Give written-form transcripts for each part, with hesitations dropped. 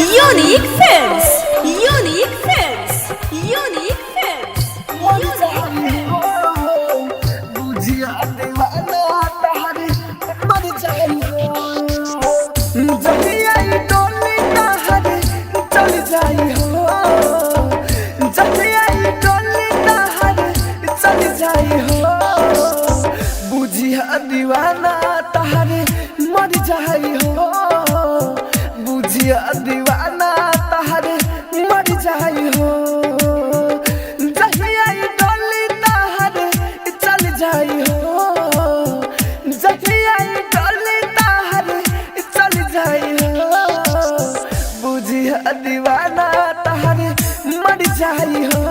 Unique Films. Unique Films. Unique Films. बुझिया दीवाना तहरे मर जाइयो जहिया ई डोली तहरे चल जाइयो जहिया ई डोली तहरे चल जाइयो बुझिया दीवाना तहरे मर जाइयो बुझिया दीवाना तहरे मर जाइयो जहिया ई डोली तहरे चल जाइयो जहिया ई डोली तहरे चल जाइयो बुझिया दीवाना तहरे मर जाइयो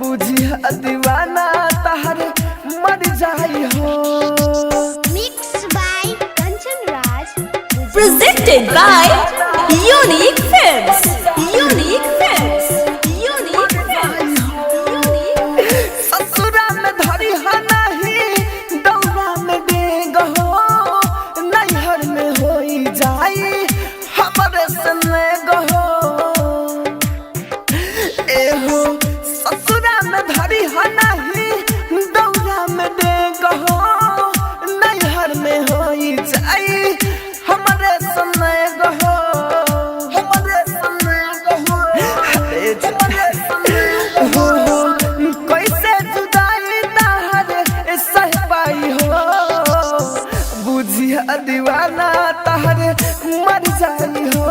बुझिया दीवाना तहरे मर जाइयो। Mixed by Kanchan Raj. Presented by Unique Films. Unique Films. Unique Films. Unique. ससुरा में धरी हा नहीं दौरा में डेग हो नैहर में होई जाई हमरे सने गहो एहो ससुरा में धरी हा नहीं दौरा में डेग हो नैहर में होई जाई हमरे सने गहो हमरे सने गहो हमरे सने गहो कैसे जुदाई तहरे सह पाई हो बुझिया दीवाना तहरे मर जाई हो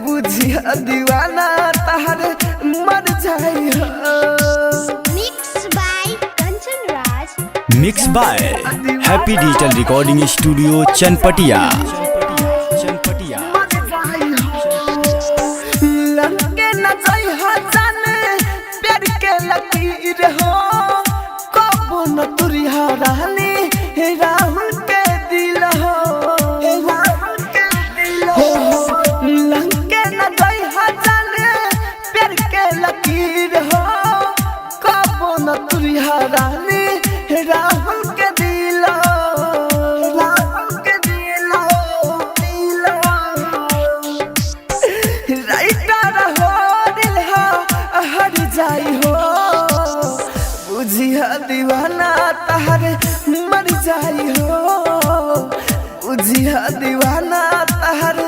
बुझिया दीवाना तहरे मर जाई हो। Mixed by Kanchan Raj. Mix by Happy Digital Recording Studio Chanpatia. मर जाई हो लंके न जाई हो जाने प्यार के लकीर हो कबो न तुरिया रहनी राहुल के दिल हो राहुल के दिल हो लंके न जाई हो जाने प्यार के लकीर हो कबो न तुरिया रहनी राहुल के दिल हो राहुल के दिल हो दिल हो राइटर हो दिल हो हर जाई हो बुझिया दीवाना तहरे मर जाई हो बुझिया दीवाना तहरे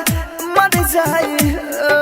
मर जाई हो।